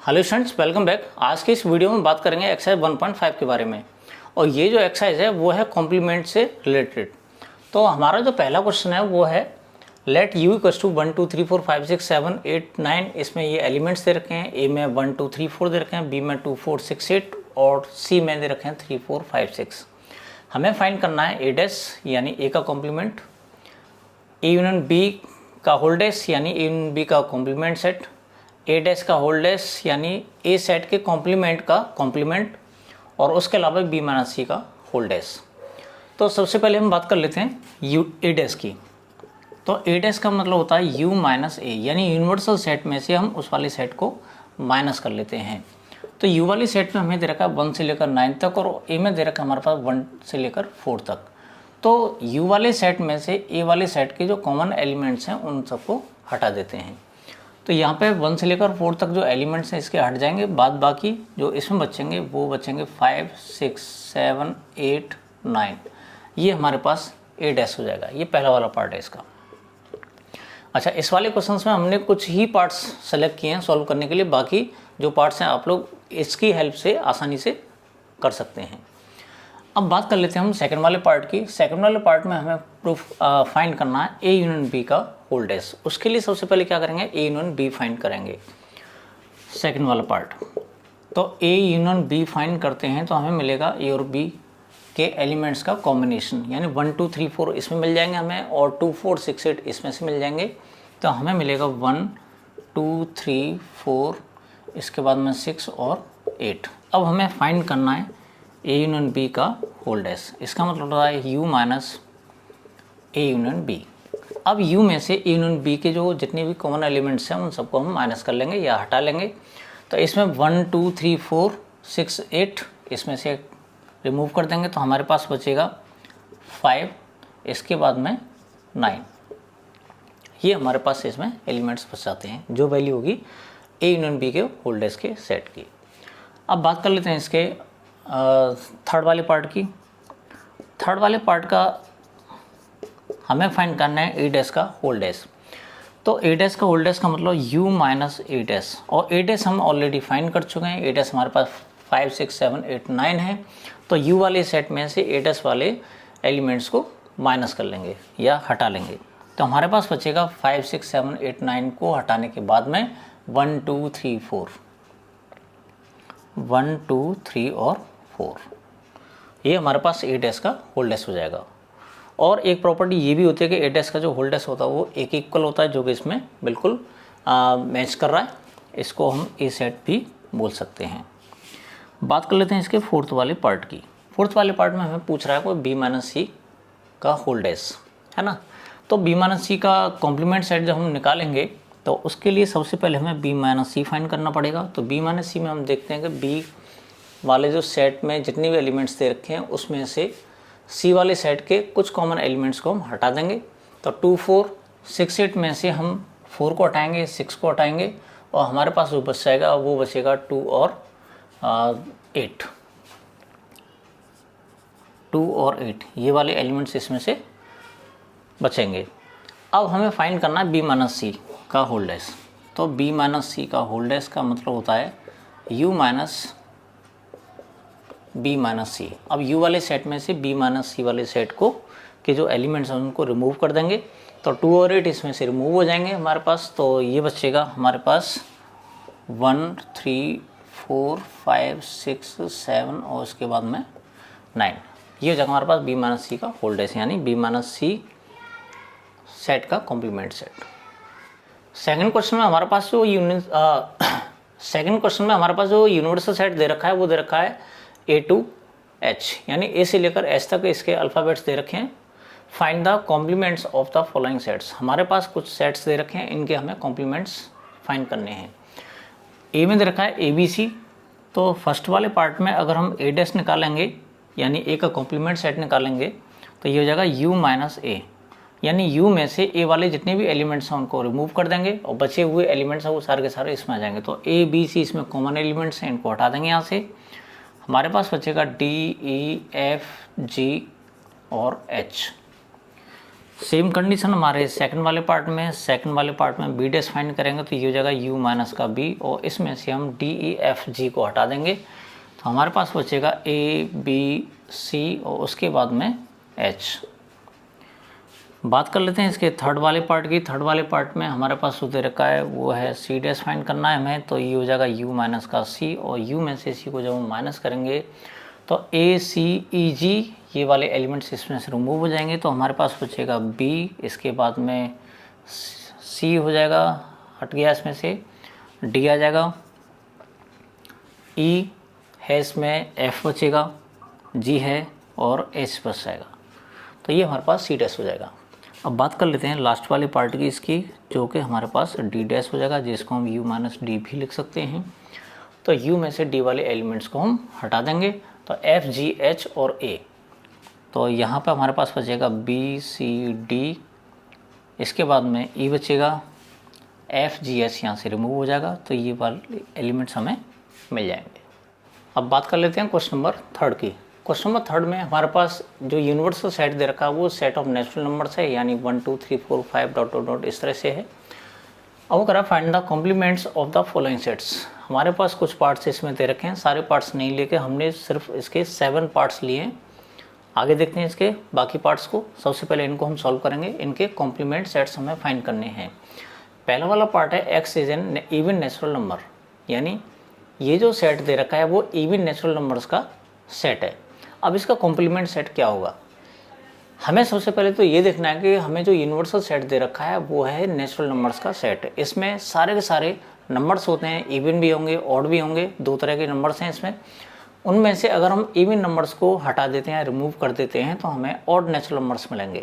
Hello students, welcome back. आज के इस वीडियो में बात करेंगे एक्सरसाइज 1.5 के बारे में। और ये जो एक्सरसाइज है वो है कॉम्प्लीमेंट से रिलेटेड। तो हमारा जो पहला क्वेश्चन है वो है लेट u इक्वल्स टू 1 2 3 4 5 6 7 8 9। इसमें ये एलिमेंट्स दे रखे हैं। ए में 1 2 3 4 दे रखे हैं, बी में 2 4 6 8 और सी में दे रखे हैं 3 4 5 6। हमें फाइंड करना है ए डैश यानी ए का कॉम्प्लीमेंट, ए यूनियन बी का होल डैश यानी ए यूनियन बी का कॉम्प्लीमेंट सेट, ए डैश का होल डैश यानी ए सेट के कॉम्प्लीमेंट का कॉम्प्लीमेंट और उसके अलावा बी माइनस सी का होल डैश। तो सबसे पहले हम बात कर लेते हैं यू ए डैश की। तो ए डैश का मतलब होता है यू माइनस ए, यानी यूनिवर्सल सेट में से हम उस वाले सेट को माइनस कर लेते हैं। तो यू वाली सेट में हमें दे रखा है 1 से लेकर 9 तक और ए में दे रखा है हमारे पास 1 से लेकर 4 तक। तो यू वाले सेट में से ए वाले सेट के जो कॉमन एलिमेंट्स हैं उन सबको हटा देते हैं। तो यहाँ पे 1 से लेकर 4 तक जो एलिमेंट्स हैं इसके हट जाएंगे, बाद बाकी जो इसमें बचेंगे वो बचेंगे 5 6 7 8 9। ये हमारे पास ए डैश हो जाएगा। ये पहला वाला पार्ट है इसका। अच्छा, इस वाले क्वेश्चंस में हमने कुछ ही पार्ट्स सेलेक्ट किए हैं सॉल्व करने के लिए, बाकी जो पार्ट्स हैं आप लोग इसकी हेल्प से आसानी से कर सकते हैं। अब बात कर लेते हैं हम सेकंड वाले पार्ट की। सेकंड वाले पार्ट में हमें प्रूफ फाइंड करना है ए यूनियन बी का होल डैश। उसके लिए सबसे पहले क्या करेंगे, ए यूनियन बी फाइंड करेंगे। सेकंड वाला पार्ट, तो ए यूनियन बी फाइंड करते हैं तो हमें मिलेगा ए और बी के एलिमेंट्स का कॉम्बिनेशन, यानी 1 2 3 4 इसमें मिल जाएंगे हमें और 2 4 6 8 इसमें से मिल जाएंगे। तो हमें मिलेगा 1 2 3 4, इसके बाद में 6 और 8। अब हमें फाइंड करना है ए यूनियन बी का होल डैश। इसका मतलब होता है U minus A union B. अब यू में से ए यूनियन बी के जो जितने भी कॉमन एलिमेंट्स हैं उन सबको हम माइनस कर लेंगे या हटा लेंगे। तो इसमें 1 2 3 4 6 8 इसमें से रिमूव कर देंगे तो हमारे पास बचेगा 5, इसके बाद में 9। ये हमारे पास इसमें एलिमेंट्स बच जाते हैं जो वैल्यू होगी ए यूनियन बी के होल डैश के सेट की। अब बात कर लेते हैं इसके थर्ड वाले पार्ट की। थर्ड वाले पार्ट का हमें फाइंड करना है ए डैश का होल डैश। तो ए डैश का होल डैश का मतलब यू माइनस ए डैश, और ए डैश हम ऑलरेडी फाइंड कर चुके हैं। ए डैश हमारे पास 5 6 7 8 9 है। तो यू वाले सेट में से ए डैश वाले एलिमेंट्स को माइनस कर लेंगे या हटा लेंगे। तो हमारे पास बचेगा 5 6 7 8 9 को हटाने के बाद में 1 2 3 4, 1 2 3 और 4। ये हमारे पास ए डैश का होल डैश हो जाएगा। और एक प्रॉपर्टी ये भी होती है कि ए डैश का जो होल डैश होता है वो एक इक्वल होता है, जो कि इसमें बिल्कुल मैच कर रहा है। इसको हम ए सेट भी बोल सकते हैं। बात कर लेते हैं इसके फोर्थ वाले पार्ट की। फोर्थ वाले पार्ट में हमें पूछ रहा है कोई बी माइनस सी का होल डैश, है ना। तो बी माइनस सी का कॉम्प्लीमेंट सेट जब हम निकालेंगे तो उसके लिए सबसे पहले हमें बी माइनस सी फाइंड करना पड़ेगा। तो बी माइनस सी में हम देखते हैं कि बी वाले जो सेट में जितने भी एलिमेंट्स दे रखे हैं उसमें से सी वाले सेट के कुछ कॉमन एलिमेंट्स को हम हटा देंगे। तो 2 4 6 8 में से हम 4 को हटाएंगे, 6 को हटाएंगे और हमारे पास जो बच जाएगा वो बचेगा 2 और 8। 2 और 8 ये वाले एलिमेंट्स इसमें से बचेंगे। अब हमें फाइंड करना है बी माइनस सी का होल डैश। तो बी माइनस सी का होल डैश का मतलब होता है यू माइनस बी माइनस सी। अब यू वाले सेट में से बी माइनस सी वाले सेट को के जो एलिमेंट्स हैं उनको रिमूव कर देंगे। तो 2 और 8 इसमें से रिमूव हो जाएंगे हमारे पास। तो ये बचेगा हमारे पास 1 3 4 5 6 7 और उसके बाद में 9। ये हो जाएगा हमारे पास बी माइनस सी का होल डैश, यानी बी माइनस सी सेट का कॉम्प्लीमेंट सेट। सेकंड क्वेश्चन में हमारे पास जो यूनिवर्सल सेट दे रखा है वो दे रखा है ए टू एच, यानी ए से लेकर एच तक इसके अल्फ़ाबेट्स दे रखे हैं। Find the complements of the following sets. हमारे पास कुछ सेट्स दे रखे हैं, इनके हमें कॉम्प्लीमेंट्स फाइंड करने हैं। ए में दे रखा है ए बी सी। तो फर्स्ट वाले पार्ट में अगर हम ए डैश निकालेंगे यानी ए का कॉम्प्लीमेंट सेट निकालेंगे तो ये हो जाएगा यू माइनस ए, यानी यू में से ए वाले जितने भी एलिमेंट्स हैं उनको रिमूव कर देंगे और बचे हुए एलिमेंट्स हैं वो सारे के सारे इसमें आ जाएंगे। तो ए बी सी इसमें कॉमन एलिमेंट्स हैं, इनको हटा देंगे यहाँ से। हमारे पास बचेगा डी ई एफ जी और एच। सेम कंडीशन हमारे सेकंड वाले पार्ट में बी डैश फाइंड करेंगे तो ये हो जाएगा u माइनस का b और इसमें से हम d e f g को हटा देंगे तो हमारे पास बचेगा a b c और उसके बाद में h। बात कर लेते हैं इसके थर्ड वाले पार्ट की। थर्ड वाले पार्ट में हमारे पास जो दे रखा है वो है c डैश फाइंड करना है हमें, तो ये हो जाएगा u माइनस का c और u में से c को जब हम माइनस करेंगे तो a c e g ये वाले एलिमेंट्स इसमें से रिमूव हो जाएंगे तो हमारे पास बचेगा b, इसके बाद में c हो जाएगा, हट गया इसमें से, d आ जाएगा, e है इसमें, f बचेगा, g है और h बच जाएगा। तो ये हमारे पास c डैश हो जाएगा। अब बात कर लेते हैं लास्ट वाले पार्ट की इसकी, जो कि हमारे पास d डैश हो जाएगा, जिसको हम u माइनस डी भी लिख सकते हैं। तो u में से d वाले एलिमेंट्स को हम हटा देंगे तो f g h और a, तो यहाँ पे हमारे पास बचेगा b c d, इसके बाद में e बचेगा, f g h यहाँ से रिमूव हो जाएगा तो ये वाले एलिमेंट्स हमें मिल जाएंगे। अब बात कर लेते हैं क्वेश्चन नंबर थर्ड की। क्वेश्चन नंबर थर्ड में हमारे पास जो यूनिवर्सल सेट दे रखा है वो सेट ऑफ नेचुरल नंबर्स है, यानी 1 2 3 4 5 डॉट डॉट डॉट इस तरह से है। अब करा find the complements of the following sets. हमारे पास कुछ पार्ट्स इसमें दे रखे हैं, सारे पार्ट्स नहीं लेके हमने सिर्फ इसके 7 पार्ट्स लिए हैं। आगे देखते हैं इसके बाकी पार्ट्स को। सबसे पहले इनको हम सॉल्व करेंगे, इनके कॉम्प्लीमेंट सेट्स हमें फाइंड करने हैं। पहला वाला पार्ट है x is an even natural number, यानी ये जो सेट दे रखा है वो इवन नेचुरल नंबर्स का सेट है। अब इसका कॉम्प्लीमेंट सेट क्या होगा, हमें सबसे पहले तो ये देखना है कि हमें जो यूनिवर्सल सेट दे रखा है वो है नेचुरल नंबर्स का सेट। इसमें सारे के सारे नंबर्स होते हैं, इवन भी होंगे ऑड भी होंगे, 2 तरह के नंबर्स हैं इसमें। उनमें से अगर हम इवन नंबर्स को हटा देते हैं, रिमूव कर देते हैं, तो हमें ऑड नेचुरल नंबर्स मिलेंगे।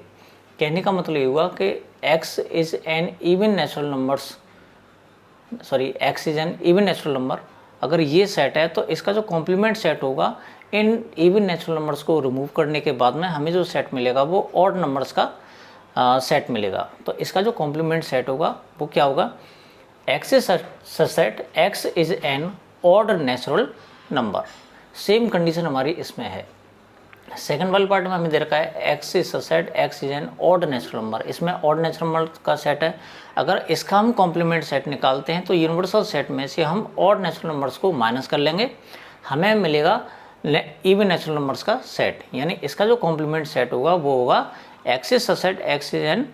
कहने का मतलब ये हुआ कि x is an even natural number. अगर ये सेट है तो इसका जो कॉम्प्लीमेंट सेट होगा, इन इवन नेचुरल नंबर्स को रिमूव करने के बाद में हमें जो सेट मिलेगा वो ऑड नंबर्स का सेट मिलेगा। तो इसका जो कॉम्प्लीमेंट सेट होगा वो क्या होगा, x is set x is an odd natural number. Same condition हमारी इसमें है। सेकंड वाले पार्ट में हमें दे रखा है x is set x is an odd natural number. इसमें ऑड नेचुरल नंबर का सेट है। अगर इसका हम कॉम्प्लीमेंट सेट निकालते हैं तो यूनिवर्सल सेट में से हम ऑड नेचुरल नंबर्स को माइनस कर लेंगे, हमें मिलेगा इवन नेचुरल नंबर्स का सेट। यानी इसका जो कॉम्प्लीमेंट सेट होगा वो होगा x is set x is an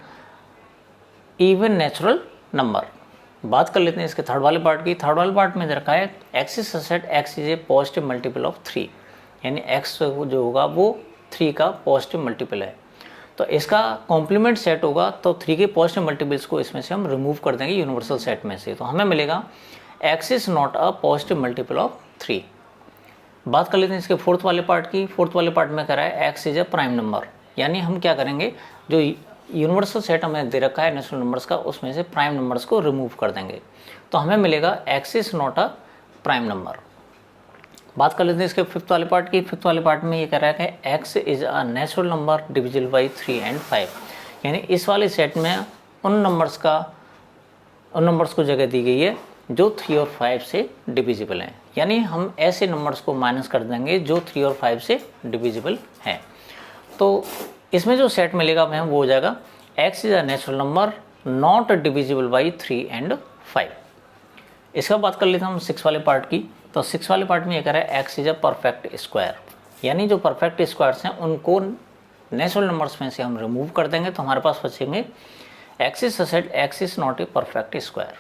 even natural number. बात कर लेते हैं इसके थर्ड वाले पार्ट की। थर्ड वाले पार्ट में दे रखा है x is set x is a positive multiple of 3, यानी x जो होगा वो 3 का पॉजिटिव मल्टीपल है। तो इसका कॉम्प्लीमेंट सेट होगा तो 3 के पॉजिटिव मल्टीपल्स को इसमें से हम रिमूव कर देंगे यूनिवर्सल सेट में से, तो हमें मिलेगा x is not a positive multiple of 3। बात कर लेते हैं इसके फोर्थ वाले पार्ट की। फोर्थ वाले पार्ट में कह रहा है x is a prime number, यानी हम क्या करेंगे, जो यूनिवर्सल सेट हमें दे रखा है नेचुरल नंबर्स का, उसमें से प्राइम नंबर्स को रिमूव कर देंगे तो हमें मिलेगा x is not a prime number. बात कर लेते हैं इसके फिफ्थ वाले पार्ट की। फिफ्थ वाले पार्ट में ये कह रहा है कि x is a natural number divisible by 3 and 5, यानी इस वाले सेट में उन नंबर्स को जगह दी गई है जो 3 और 5 से डिविजिबल हैं, यानी हम ऐसे नंबर्स को माइनस कर देंगे जो 3 और 5 से डिविजिबल हैं। तो इसमें जो सेट मिलेगा हमें वो हो जाएगा x is a natural number not divisible by 3 and 5। इसका बात कर लेते हैं हम 6 वाले पार्ट की। तो 6 वाले पार्ट में ये कह रहा है x is a perfect square, यानी जो परफेक्ट स्क्वायर्स हैं उनको नेचुरल नंबर्स में से हम रिमूव कर देंगे तो हमारे पास बचेंगे x is set x is not a perfect square.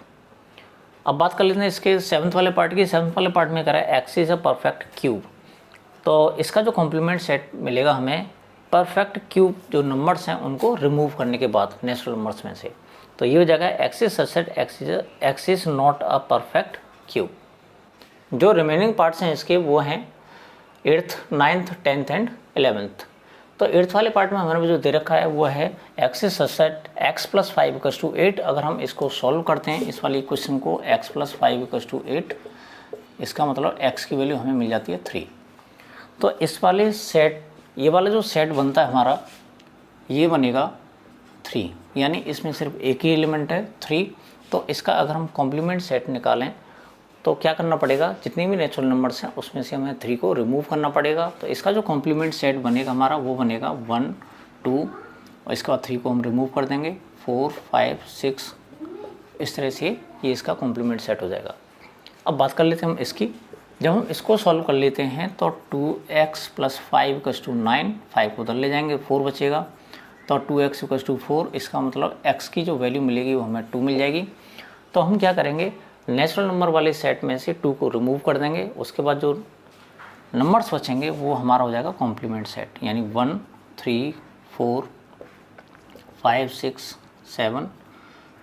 अब बात कर लेते हैं इसके 7th वाले पार्ट की। 7th वाले पार्ट में कह रहा है x is a perfect cube, तो इसका जो कॉम्प्लीमेंट सेट मिलेगा हमें परफेक्ट क्यूब जो नंबर्स हैं उनको रिमूव करने के बाद नेचुरल नंबर्स में से, तो ये हो जाएगा x is set x is not a perfect cube. जो रिमेनिंग पार्ट्स हैं इसके वो हैं 8th 9th 10th and 11th। तो 8th वाले पार्ट में हमारे जो दे रखा है वो है x इज सेट x + 5 = 8। अगर हम इसको सॉल्व करते हैं इस वाली इक्वेशन को x + 5 = 8, इसका मतलब x की वैल्यू हमें मिल जाती है 3। तो इस वाले सेट, ये वाला जो सेट बनता है हमारा, ये बनेगा 3, यानी इसमें सिर्फ एक ही एलिमेंट है 3। तो इसका अगर हम कॉम्प्लीमेंट सेट निकालें तो क्या करना पड़ेगा, जितनी भी नेचुरल नंबर्स हैं उसमें से हमें 3 को रिमूव करना पड़ेगा। तो इसका जो कॉम्प्लीमेंट सेट बनेगा हमारा वो बनेगा 1 2 और इसके बाद 3 को हम रिमूव कर देंगे, 4 5 6, इस तरह से ये इसका कॉम्प्लीमेंट सेट हो जाएगा। अब बात कर लेते हैं हम इसकी। जब हम इसको सॉल्व कर लेते हैं तो 2x + 5 = 9, 5 को उधर ले जाएंगे, 4 बचेगा, तो 2x = 4। इसका मतलब x की जो वैल्यू मिलेगी वो हमें 2 मिल जाएगी। तो हम क्या करेंगे, नेचुरल नंबर वाले सेट में से 2 को रिमूव कर देंगे, उसके बाद जो नंबर्स बचेंगे वो हमारा हो जाएगा कॉम्प्लीमेंट सेट, यानी 1 3 4 5 6 7,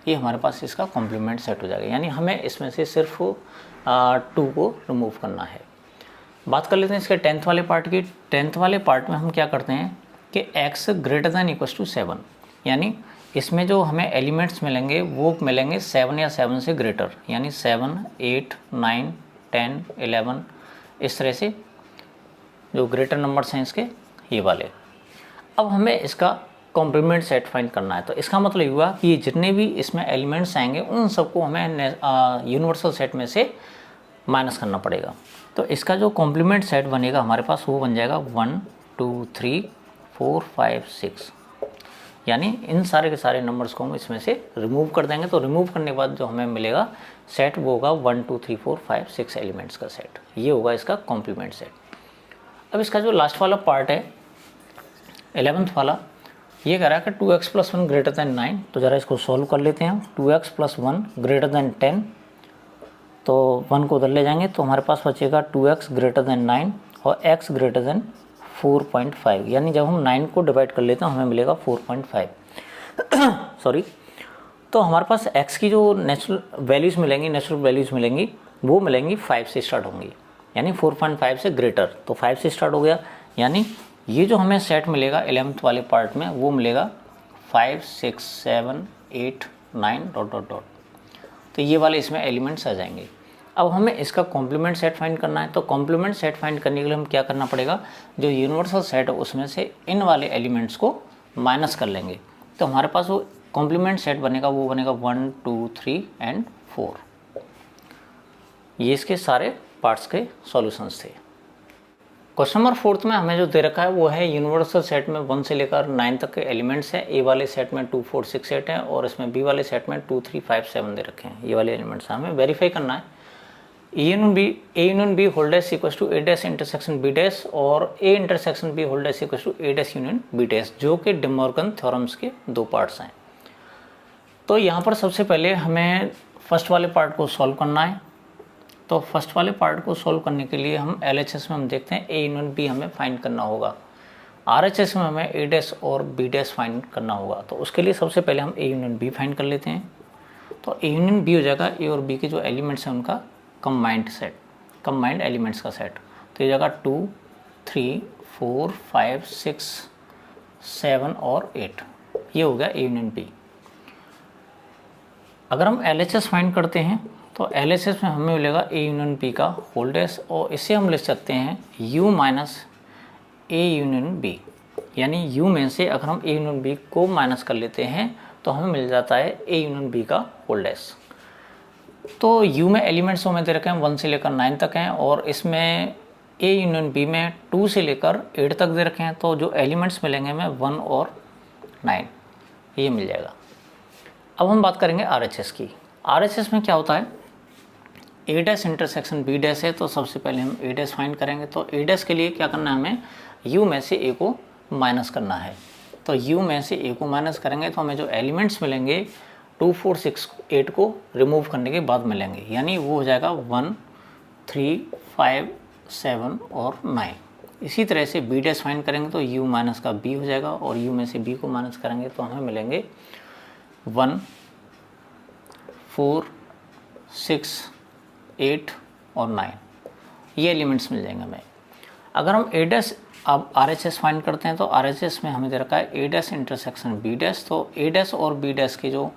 ये हमारे पास इसका कॉम्प्लीमेंट सेट हो जाएगा। यानी हमें इसमें से सिर्फ 2 को रिमूव करना है। बात कर लेते हैं इसके 10th वाले पार्ट की। 10th वाले पार्ट में हम क्या करते हैं कि x > 7, यानी इसमें जो हमें एलिमेंट्स मिलेंगे वो मिलेंगे 7 या 7 से ग्रेटर, यानी 7 8 9 10 11, इस तरह से जो ग्रेटर नंबर्स हैं इसके, ये वाले। अब हमें इसका कॉम्प्लीमेंट सेट फाइंड करना है। तो इसका मतलब हुआ कि जितने भी इसमें एलिमेंट्स आएंगे उन सबको हमें यूनिवर्सल सेट में से माइनस करना पड़ेगा। तो इसका जो कॉम्प्लीमेंट सेट बनेगा हमारे पास वो बन जाएगा 1 2 3 4 5 6, यानी इन सारे के सारे नंबर्स को हम इसमें से रिमूव कर देंगे। तो रिमूव करने के बाद जो हमें मिलेगा सेट वो होगा 1 2 3 4 5 6 एलिमेंट्स का सेट, ये होगा इसका कॉम्प्लीमेंट सेट। अब इसका जो लास्ट वाला पार्ट है 11th वाला, ये कह रहा है कि 2x + 1 > 9। तो ज़रा इसको सॉल्व कर लेते हैं हम। 2x + 1 > 10, तो 1 को उधर ले जाएंगे, तो हमारे पास बचेगा 2x > 9 और x > 4.5, यानी जब हम 9 को डिवाइड कर लेते हैं हमें मिलेगा 4.5 सॉरी। तो हमारे पास x की जो नेचुरल वैल्यूज़ मिलेंगी वो मिलेंगी 5 से स्टार्ट होंगी, यानी 4.5 से ग्रेटर, तो 5 से स्टार्ट हो गया। यानी ये जो हमें सेट मिलेगा 11th वाले पार्ट में वो मिलेगा 5 6 7 8 9 ... तो ये वाले इसमें एलिमेंट्स आ जाएंगे। अब हमें इसका कॉम्प्लीमेंट सेट फाइंड करना है। तो कॉम्प्लीमेंट सेट फाइंड करने के लिए हम क्या करना पड़ेगा, जो यूनिवर्सल सेट है उसमें से इन वाले एलिमेंट्स को माइनस कर लेंगे। तो हमारे पास वो कॉम्प्लीमेंट सेट बनेगा, वो बनेगा 1 2 3 और 4। ये इसके सारे पार्ट्स के सॉल्यूशंस थे। क्वेश्चन नंबर 4 में हमें जो दे रखा है वो है यूनिवर्सल सेट में 1 से लेकर 9 तक के एलिमेंट्स हैं। ए वाले सेट में 2 4 6 8 हैं और इसमें बी वाले सेट में 2 3 5 7 दे रखे हैं। ये वाले एलिमेंट्स हमें वेरीफाई करना है। A union B holds equal to A dash intersection B dash और A intersection B holds equal to A dash union B dash, जो कि डे मॉर्गन थ्योरम्स के 2 पार्ट्स हैं। तो यहाँ पर सबसे पहले हमें फर्स्ट वाले पार्ट को सॉल्व करना है। तो फर्स्ट वाले पार्ट को सॉल्व करने के लिए हम LHS में हम देखते हैं ए यूनियन बी हमें फाइंड करना होगा, RHS में हमें ए डैश और बी डैश फाइंड करना होगा। तो उसके लिए सबसे पहले हम ए यूनियन बी फाइंड कर लेते हैं। तो ए यूनियन बी हो जाएगा ए और बी के जो एलिमेंट्स हैं उनका कंबाइंड एलिमेंट्स का सेट। तो ये जगह 2 3 4 5 6 7 और 8, ये हो गया ए यूनियन बी। अगर हम LHS फाइंड करते हैं तो LHS में हमें मिलेगा ए यूनियन बी का होल डैश, और इसे हम लिख सकते हैं U minus A union B, यानी U में से अगर हम ए यूनियन बी को माइनस कर लेते हैं तो हमें मिल जाता है ए यूनियन बी का होल डैश। तो U में एलिमेंट्स हमें दे रखे हैं 1 से लेकर 9 तक हैं और इसमें ए यूनियन बी में 2 से लेकर 8 तक दे रखे हैं। तो जो एलिमेंट्स मिलेंगे हमें 1 और 9, ये मिल जाएगा। अब हम बात करेंगे RHS की। RHS में क्या होता है, ए डैश इंटरसेक्शन बी डैश है, तो सबसे पहले हम ए डैश फाइंड करेंगे। तो ए डैश के लिए क्या करना है, हमें U में से ए को माइनस करना है। तो U में से ए को माइनस करेंगे तो हमें जो एलिमेंट्स मिलेंगे 2 4 6 8 को रिमूव करने के बाद मिलेंगे, यानी वो हो जाएगा 1 3 5 7 और 9। इसी तरह से बी डैश फाइंड करेंगे तो U माइनस का B हो जाएगा और U में से B को माइनस करेंगे तो हमें मिलेंगे 1 4 6 8 और 9, ये एलिमेंट्स मिल जाएंगे हमें। अगर हम ए डैश अब RHS फाइंड करते हैं तो RHS में हमें दे रखा है ए डैश इंटरसेक्शन बी डैश। तो ए डैश और बी डैश के जो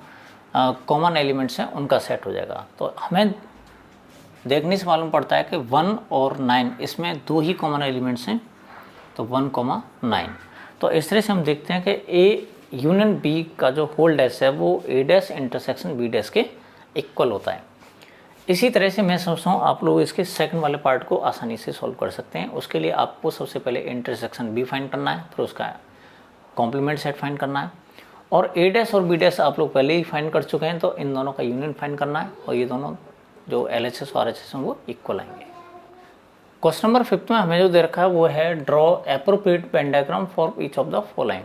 कॉमन एलिमेंट्स हैं उनका सेट हो जाएगा। तो हमें देखने से मालूम पड़ता है कि 1 और 9 इसमें 2 ही कॉमन एलिमेंट्स हैं, तो 1 9। तो इस तरह से हम देखते हैं कि ए यूनियन बी का जो होल डैश है वो ए डैश इंटरसेक्शन बी डैश के इक्वल होता है। इसी तरह से मैं समझता हूँ आप लोग इसके सेकंड वाले पार्ट को आसानी से सॉल्व कर सकते हैं। उसके लिए आपको सबसे पहले इंटरसेक्शन बी फाइंड करना है, फिर उसका कॉम्प्लीमेंट सेट फाइंड करना है, और ए डैश और बी डैश आप लोग पहले ही फाइंड कर चुके हैं, तो इन दोनों का यूनियन फाइंड करना है, और ये दोनों जो एल एच एस और आर एच एस हैं वो इक्वल आएंगे। क्वेश्चन नंबर 5 में हमें जो दे रखा है वो है draw appropriate Venn diagram for each of the following.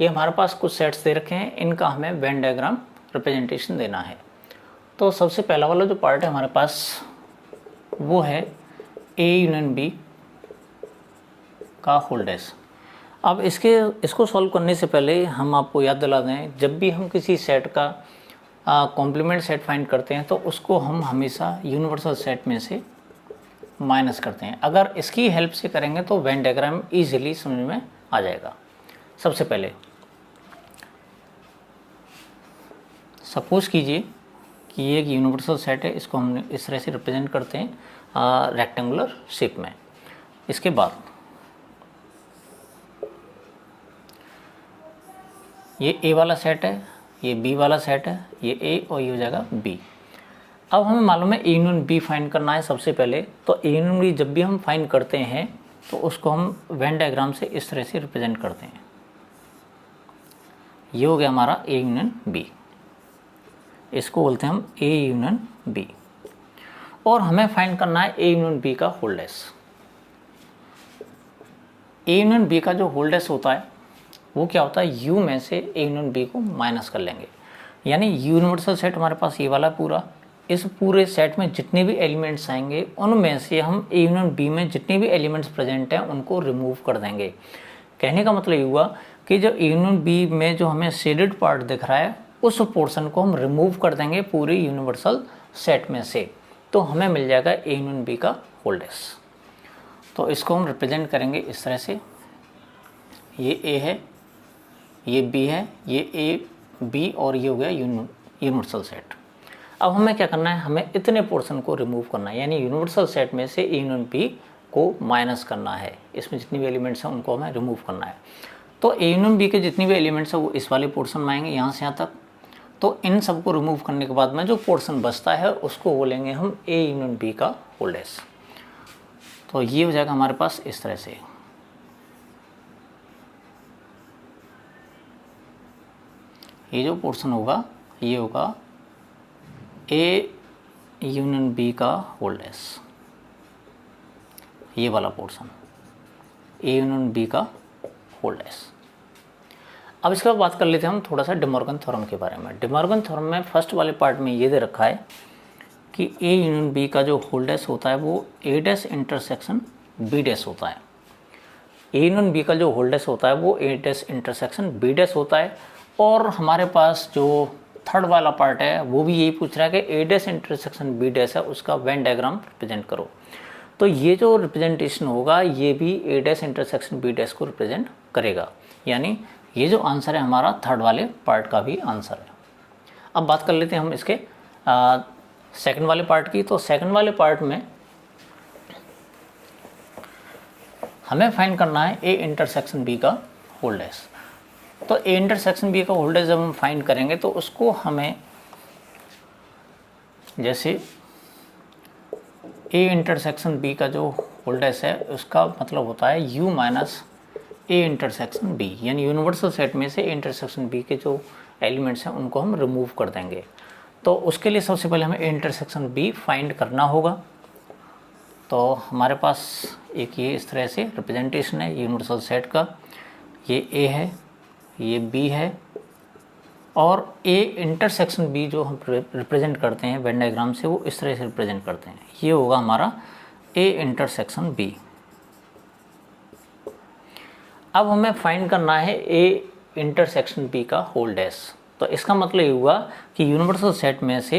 ये हमारे पास कुछ सेट्स दे रखे हैं, इनका हमें वेन डायग्राम रिप्रेजेंटेशन देना है। तो सबसे पहला वाला जो पार्ट है हमारे पास वो है ए यूनियन बी का होल डैश। अब इसको सॉल्व करने से पहले हम आपको याद दिला दें, जब भी हम किसी सेट का कॉम्प्लीमेंट सेट फाइंड करते हैं तो उसको हम हमेशा यूनिवर्सल सेट में से माइनस करते हैं। अगर इसकी हेल्प से करेंगे तो वेन डायग्राम ईजिली समझ में आ जाएगा। सबसे पहले सपोज कीजिए कि ये एक यूनिवर्सल सेट है, इसको हम इस तरह से रिप्रेजेंट करते हैं रेक्टेंगुलर शेप में। इसके बाद ये ए वाला सेट है, ये बी वाला सेट है, ये ए और ये हो जाएगा बी। अब हमें मालूम है ए यूनियन बी फाइंड करना है सबसे पहले। तो ए यूनियन बी जब भी हम फाइंड करते हैं तो उसको हम वेन डायग्राम से इस तरह से रिप्रेजेंट करते हैं। ये हो गया हमारा ए यूनियन बी, इसको बोलते हैं हम ए यूनियन बी। और हमें फाइंड करना है ए यूनियन बी का whole dash. A union B का जो होल डैश होता है वो क्या होता है, यू में से ए यूनियन बी को माइनस कर लेंगे। यानी यूनिवर्सल सेट हमारे पास ये वाला पूरा, इस पूरे सेट में जितने भी एलिमेंट्स आएंगे उनमें से हम ए यूनियन बी में जितने भी एलिमेंट्स प्रेजेंट हैं उनको रिमूव कर देंगे। कहने का मतलब ये हुआ कि जो ए यूनियन बी में जो हमें शेडेड पार्ट दिख रहा है उस पोर्शन को हम रिमूव कर देंगे पूरे यूनिवर्सल सेट में से, तो हमें मिल जाएगा ए यूनियन बी का होल डैश। तो इसको हम रिप्रेजेंट करेंगे इस तरह से, ये ए है, ये बी है, ये ए बी और ये हो गया यूनिवर्सल सेट। अब हमें क्या करना है, हमें इतने पोर्शन को रिमूव करना है, यानी यूनिवर्सल सेट में से ए यूनियन बी को माइनस करना है। इसमें जितनी भी एलिमेंट्स हैं उनको हमें रिमूव करना है। तो ए यूनियन बी के जितनी भी एलिमेंट्स हैं वो इस वाले पोर्शन में आएंगे, यहाँ से यहाँ तक। तो इन सबको रिमूव करने के बाद में जो पोर्शन बचता है उसको बोलेंगे हम ए यूनियन बी का होल डैश। तो ये हो जाएगा हमारे पास इस तरह से। ये जो पोर्शन होगा ये होगा ए यूनियन बी का होल डैश, ये वाला पोर्शन ए यूनियन बी का होल डैश। अब इसके बाद बात कर लेते हैं हम थोड़ा सा डे मॉर्गन थ्योरम के बारे में। डे मॉर्गन थ्योरम में फर्स्ट वाले पार्ट में ये दे रखा है कि ए यूनियन बी का जो होल डैश होता है वो ए डैश इंटरसेक्शन बी डैश होता है। ए यूनियन बी का जो होल डैश होता है वो ए डैश इंटरसेक्शन बी डैश होता है। और हमारे पास जो थर्ड वाला पार्ट है वो भी यही पूछ रहा है कि ए डैश इंटरसेक्शन बी डैश है, उसका वेन डायग्राम रिप्रेजेंट करो। तो ये जो रिप्रेजेंटेशन होगा ये भी ए डैश इंटरसेक्शन बी डैश को रिप्रेजेंट करेगा, यानी ये जो आंसर है हमारा थर्ड वाले पार्ट का भी आंसर है। अब बात कर लेते हैं हम इसके सेकंड वाले पार्ट की। तो सेकंड वाले पार्ट में हमें फाइंड करना है ए इंटरसेक्शन बी का होल डैश। तो ए इंटरसेक्शन बी का होल डैश जब हम फाइंड करेंगे तो उसको हमें, जैसे ए इंटरसेक्शन बी का जो होल डैश है उसका मतलब होता है U minus A intersection B, यानी यूनिवर्सल सेट में से ए इंटरसेक्शन बी के जो एलिमेंट्स हैं उनको हम रिमूव कर देंगे। तो उसके लिए सबसे पहले हमें ए इंटरसेक्शन बी फाइंड करना होगा। तो हमारे पास एक ये इस तरह से रिप्रेजेंटेशन है यूनिवर्सल सेट का, ये ए है, ये बी है, और ए इंटरसेक्शन बी जो हम रिप्रेजेंट करते हैं वेन डायग्राम से वो इस तरह से रिप्रेजेंट करते हैं। ये होगा हमारा ए इंटरसेक्शन बी। अब हमें फाइंड करना है ए इंटरसेक्शन बी का होल डैश। तो इसका मतलब ये हुआ कि यूनिवर्सल सेट में से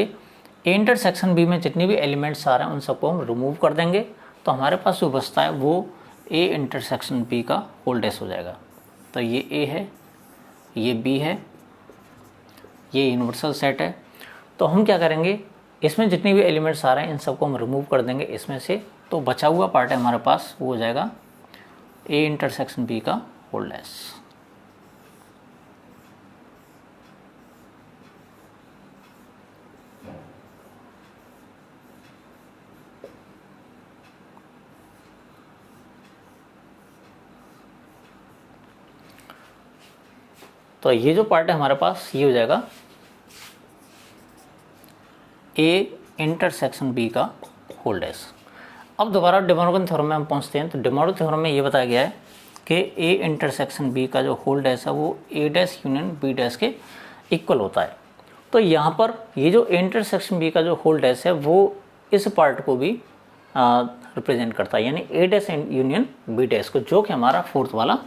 ए इंटरसेक्शन बी में जितने भी एलिमेंट्स आ रहे हैं उन सबको हम रिमूव कर देंगे। तो हमारे पास जो बचता है वो ए इंटरसेक्शन बी का होल डैश हो जाएगा। तो ये ए है, ये बी है, ये यूनिवर्सल सेट है। तो हम क्या करेंगे, इसमें जितने भी एलिमेंट्स आ रहे हैं इन सबको हम रिमूव कर देंगे इसमें से। तो बचा हुआ पार्ट है हमारे पास वो हो जाएगा ए इंटरसेक्शन बी का होल डैश। तो ये जो पार्ट है हमारे पास ये हो जाएगा ए इंटरसेक्शन बी का होल डैश। अब दोबारा डे मॉर्गन थ्योरम में हम पहुंचते हैं। तो डे मॉर्गन थ्योरम में ये बताया गया है कि ए इंटरसेक्शन बी का जो होल डैश है वो ए डैश यूनियन बी डैश के इक्वल होता है। तो यहाँ पर ये जो ए इंटरसेक्शन बी का जो होल डैश है वो इस पार्ट को भी रिप्रेजेंट करता है, यानी ए डैश यूनियन बी डैश को, जो कि हमारा फोर्थ वाला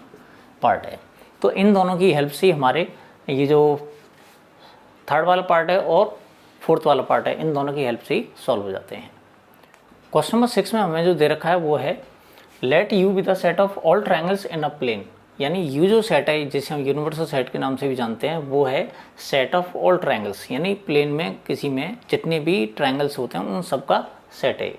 पार्ट है। तो इन दोनों की हेल्प से हमारे ये जो थर्ड वाला पार्ट है और फोर्थ वाला पार्ट है, इन दोनों की हेल्प से ही सॉल्व हो जाते हैं। क्वेश्चन नंबर 6 में हमें जो दे रखा है वो है let U be the set of all triangles in a plane. यानी यू जो सेट है जिसे हम यूनिवर्सल सेट के नाम से भी जानते हैं वो है सेट ऑफ ऑल ट्रायंगल्स, यानी प्लेन में किसी में जितने भी ट्रायंगल्स होते हैं उन सब का सेट है।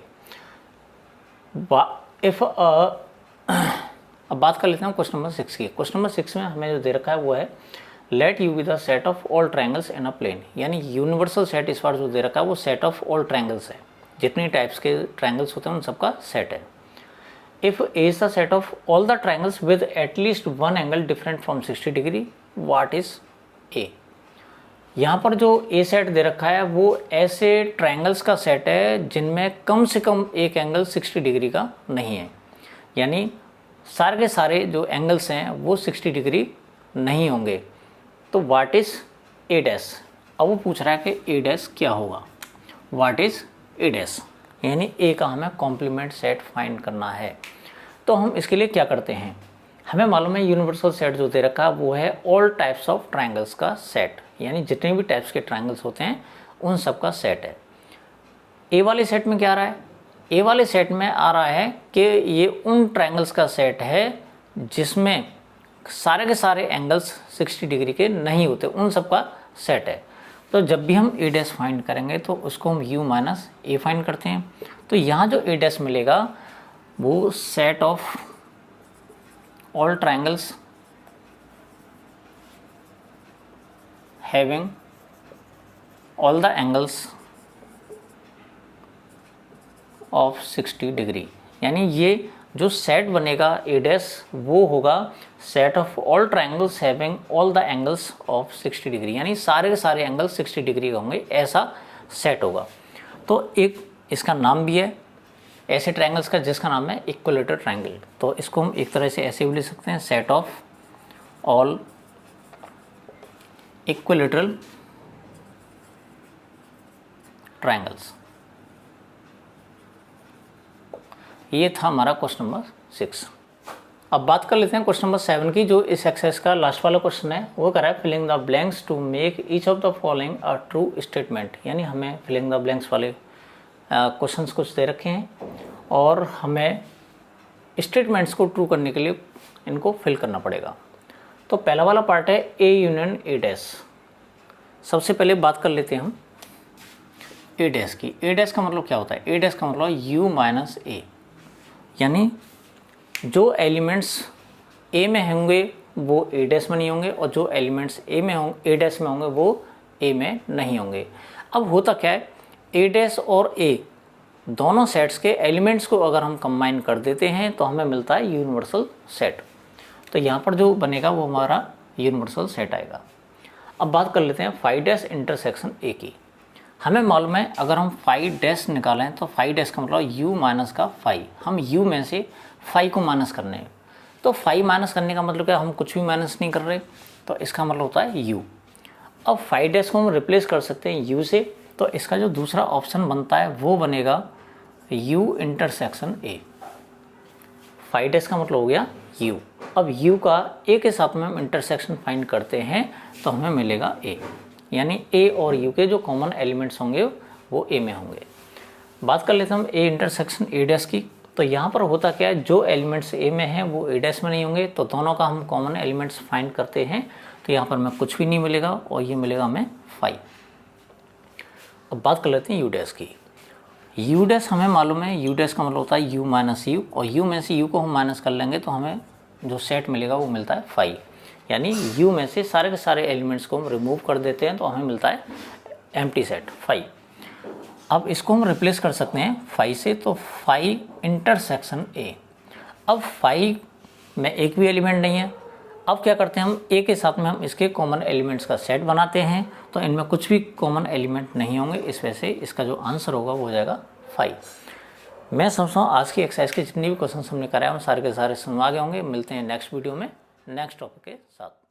अब बात कर लेते हैं क्वेश्चन नंबर 6 की। क्वेश्चन नंबर 6 में हमें जो दे रखा है वो है let U be the set of all triangles in a plane. यानी यूनिवर्सल सेट इस बार जो दे रखा है वो सेट ऑफ ऑल ट्रायंगल्स है, जितनी टाइप्स के ट्रायंगल्स होते हैं उन सबका सेट है। If A is the set of all the triangles with at least one angle different from 60 degree, what is a. यहाँ पर जो ए सेट दे रखा है वो ऐसे ट्रायंगल्स का सेट है जिनमें कम से कम एक एंगल 60 डिग्री का नहीं है, यानी सारे के सारे जो एंगल्स हैं वो 60 डिग्री नहीं होंगे। तो व्हाट इज ए डैश। अब वो पूछ रहा है कि ए डैश क्या होगा, व्हाट इज ए डैश, यानी ए का हमें कॉम्प्लीमेंट सेट फाइंड करना है। तो हम इसके लिए क्या करते हैं, हमें मालूम है यूनिवर्सल सेट जो दे रखा है वो है ऑल टाइप्स ऑफ ट्रायंगल्स का सेट, यानी जितने भी टाइप्स के ट्रायंगल्स होते हैं उन सब का सेट है। ए वाले सेट में क्या आ रहा है, ए वाले सेट में आ रहा है कि ये उन ट्रायंगल्स का सेट है जिसमें सारे के सारे एंगल्स 60 डिग्री के नहीं होते, उन सब का सेट है। तो जब भी हम ए डैश फाइंड करेंगे तो उसको हम यू माइनस ए फाइंड करते हैं। तो यहाँ जो ए डैश मिलेगा वो set of all triangles having all the angles of 60 degree, यानी ये जो सेट बनेगा ए डैश वो होगा set of all triangles having all the angles of 60 degree, यानी सारे के सारे एंगल 60 डिग्री के होंगे, ऐसा सेट होगा। तो एक इसका नाम भी है ऐसे ट्रायंगल्स का जिसका नाम है इक्विलेटरल ट्रायंगल। तो इसको हम एक तरह से ऐसे भी लिख सकते हैं set of all equilateral triangles. ये था हमारा क्वेश्चन नंबर 6। अब बात कर लेते हैं क्वेश्चन नंबर 7 की, जो इस एक्सरसाइज का लास्ट वाला क्वेश्चन है। वो कह रहा है filling the blanks to make each of the following a true statement, यानी हमें फिलिंग द ब्लैंक्स वाले क्वेश्चंस कुछ दे रखे हैं और हमें स्टेटमेंट्स को ट्रू करने के लिए इनको फिल करना पड़ेगा। तो पहला वाला पार्ट है ए यूनियन ए डैश। सबसे पहले बात कर लेते हैं हम ए डैश की। ए डैश का मतलब क्या होता है, ए डैश का मतलब यू माइनस ए, यानी जो एलिमेंट्स ए में होंगे वो ए डैश में नहीं होंगे और जो एलिमेंट्स ए डैश में होंगे वो ए में नहीं होंगे। अब होता क्या है, ए डैश और ए दोनों सेट्स के एलिमेंट्स को अगर हम कंबाइन कर देते हैं तो हमें मिलता है यूनिवर्सल सेट। तो यहाँ पर जो बनेगा वो हमारा यूनिवर्सल सेट आएगा। अब बात कर लेते हैं फाई डैश इंटरसेक्शन ए की। हमें मालूम है अगर हम फाई डैश निकालें तो फाई डैश का मतलब यू माइनस का फाई, हम यू में से फाई को माइनस करने हैं। तो फाई माइनस करने का मतलब क्या, हम कुछ भी माइनस नहीं कर रहे, तो इसका मतलब होता है यू। अब फाई डैश को हम रिप्लेस कर सकते हैं यू से, तो इसका जो दूसरा ऑप्शन बनता है वो बनेगा U intersection A. Phi dash का मतलब हो गया यू। अब यू का ए के साथ में हम इंटरसेक्शन फाइंड करते हैं तो हमें मिलेगा ए, यानी ए और यू के जो कॉमन एलिमेंट्स होंगे वो ए में होंगे। बात कर लेते हैं हम ए इंटरसेक्शन ए डैश की। तो यहाँ पर होता क्या है, जो एलिमेंट्स ए में हैं वो ए डैश में नहीं होंगे, तो दोनों का हम कॉमन एलिमेंट्स फाइंड करते हैं। तो यहाँ पर हमें कुछ भी नहीं मिलेगा और ये मिलेगा हमें फाई। अब बात कर लेते हैं यू डैश की। यू डैश हमें मालूम है, यू डैश का मतलब होता है यू माइनस यू, और यू में से यू को हम माइनस कर लेंगे तो हमें जो सेट मिलेगा वो मिलता है फाई, यानी यू में से सारे के सारे एलिमेंट्स को हम रिमूव कर देते हैं तो हमें मिलता है एम्प्टी सेट फाई। अब इसको हम रिप्लेस कर सकते हैं फाई से, तो फाई इंटरसेक्शन ए। अब फाई में एक भी एलिमेंट नहीं है, अब क्या करते हैं, हम ए के साथ में हम इसके कॉमन एलिमेंट्स का सेट बनाते हैं, तो इनमें कुछ भी कॉमन एलिमेंट नहीं होंगे, इस वजह से इसका जो आंसर होगा वो हो जाएगा 5। मैं समझता हूँ आज की एक्सरसाइज के जितने भी क्वेश्चन हमने कराए हम सारे के सारे समझ आ गए होंगे। मिलते हैं नेक्स्ट वीडियो में नेक्स्ट टॉपिक के साथ।